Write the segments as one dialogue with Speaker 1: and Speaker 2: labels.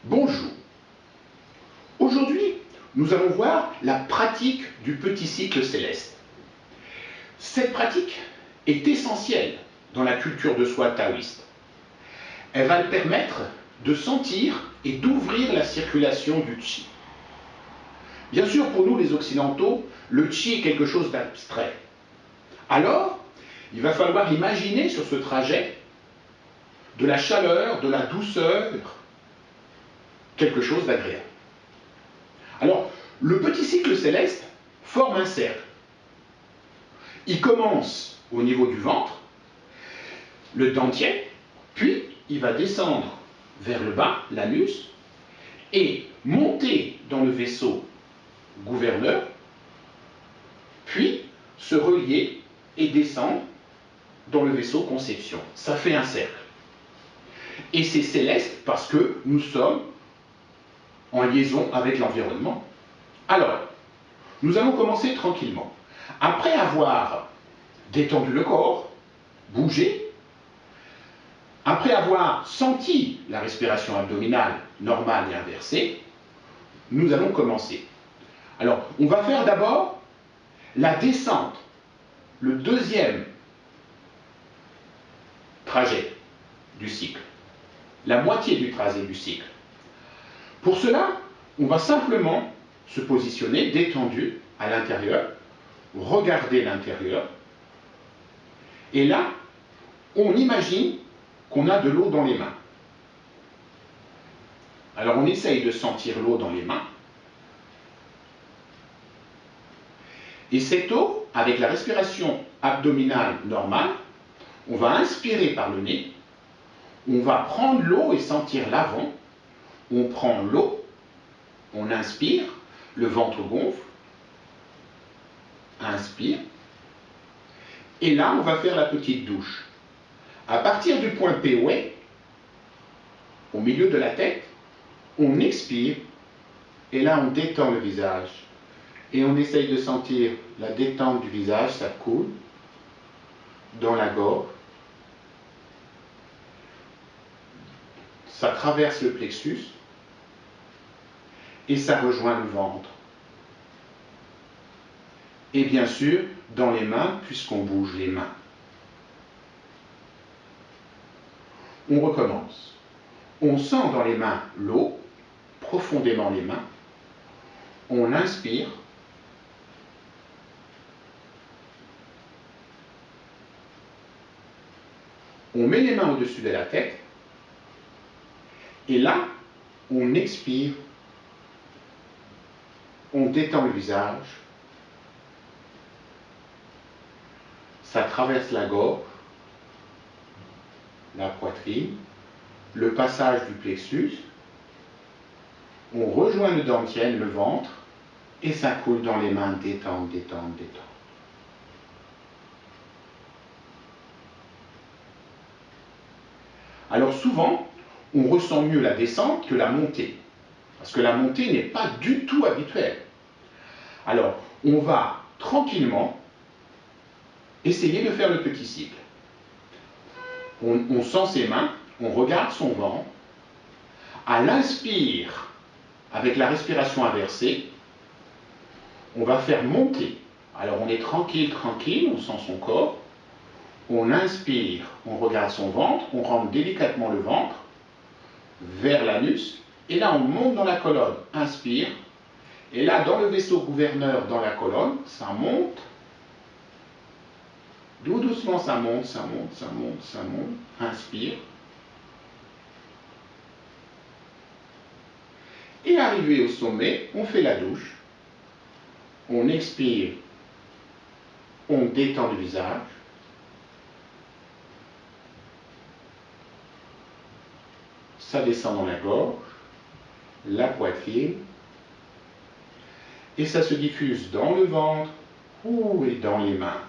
Speaker 1: Bonjour. Aujourd'hui, nous allons voir la pratique du petit cycle céleste. Cette pratique est essentielle dans la culture de soi taoïste. Elle va permettre de sentir et d'ouvrir la circulation du Qi. Bien sûr, pour nous les Occidentaux, le Qi est quelque chose d'abstrait. Alors, il va falloir imaginer sur ce trajet de la chaleur, de la douceur, quelque chose d'agréable. Alors, le petit cycle céleste forme un cercle. Il commence au niveau du ventre, le dantian, puis il va descendre vers le bas, l'anus, et monter dans le vaisseau gouverneur, puis se relier et descendre dans le vaisseau conception. Ça fait un cercle. Et c'est céleste parce que nous sommes en liaison avec l'environnement. Alors, nous allons commencer tranquillement. Après avoir détendu le corps, bougé, après avoir senti la respiration abdominale normale et inversée, nous allons commencer. Alors, on va faire d'abord la descente, le deuxième trajet du cycle, la moitié du trajet du cycle. Pour cela, on va simplement se positionner détendu à l'intérieur, regarder l'intérieur, et là, on imagine qu'on a de l'eau dans les mains. Alors on essaye de sentir l'eau dans les mains. Et cette eau, avec la respiration abdominale normale, on va inspirer par le nez, on va prendre l'eau et sentir l'avant, on prend l'eau, on inspire, le ventre gonfle, inspire, et là on va faire la petite douche. À partir du point P, au milieu de la tête, on expire, et là on détend le visage. Et on essaye de sentir la détente du visage, ça coule dans la gorge, ça traverse le plexus, et ça rejoint le ventre. Et bien sûr, dans les mains, puisqu'on bouge les mains. On recommence. On sent dans les mains l'eau, profondément les mains. On inspire. On met les mains au-dessus de la tête. Et là, on expire. On détend le visage. Ça traverse la gorge, la poitrine, le passage du plexus. On rejoint le dantian, le ventre, et ça coule dans les mains, détente, détente, détente. Alors souvent, on ressent mieux la descente que la montée, parce que la montée n'est pas du tout habituelle. Alors, on va tranquillement essayer de faire le petit cycle. On sent ses mains, on regarde son ventre. À l'inspire, avec la respiration inversée, on va faire monter. Alors on est tranquille, tranquille, on sent son corps. On inspire, on regarde son ventre, on rentre délicatement le ventre vers l'anus, et là on monte dans la colonne, inspire, et là dans le vaisseau gouverneur dans la colonne, ça monte, doucement ça monte, ça monte, ça monte, ça monte, inspire, et arrivé au sommet, on fait la douche, on expire, on détend le visage, ça descend dans la gorge, la poitrine, et ça se diffuse dans le ventre et dans les mains.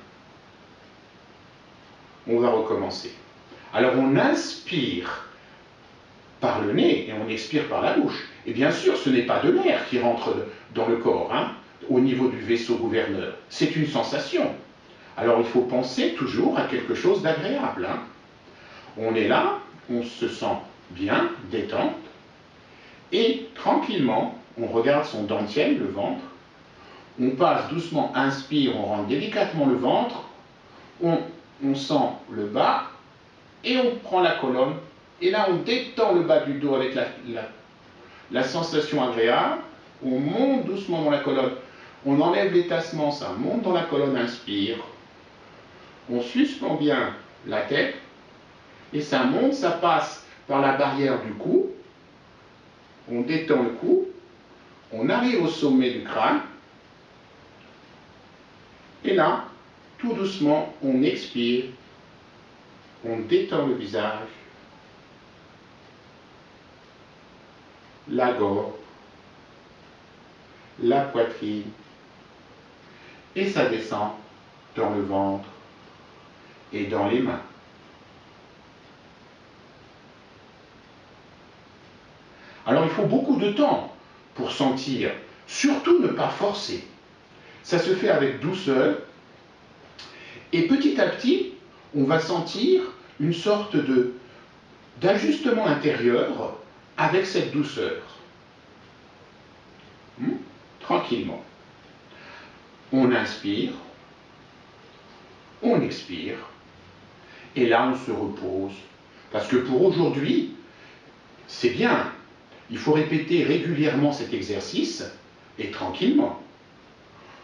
Speaker 1: On va recommencer. Alors on inspire par le nez et on expire par la bouche. Et bien sûr, ce n'est pas de l'air qui rentre dans le corps, au niveau du vaisseau gouverneur. C'est une sensation. Alors il faut penser toujours à quelque chose d'agréable. On est là, on se sent bien, détente, Et tranquillement, on regarde son dentiel, le ventre, on passe doucement, inspire, on rentre délicatement le ventre, on sent le bas, et on prend la colonne, et là on détend le bas du dos avec la sensation agréable, on monte doucement dans la colonne, on enlève les tassements, ça monte dans la colonne, inspire, on suspend bien la tête, et ça monte, ça passe par la barrière du cou, on détend le cou, on arrive au sommet du crâne, et là, tout doucement, on expire, on détend le visage, la gorge, la poitrine, et ça descend dans le ventre et dans les mains. Alors il faut beaucoup de temps pour sentir, surtout ne pas forcer. Ça se fait avec douceur, et petit à petit, on va sentir une sorte d'ajustement intérieur avec cette douceur. Tranquillement. On inspire, on expire, et là on se repose. Parce que pour aujourd'hui, c'est bien. Il faut répéter régulièrement cet exercice, et tranquillement.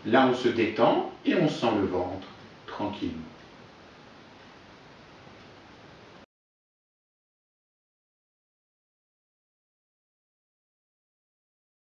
Speaker 1: Là on se détend et on sent le ventre, tranquillement.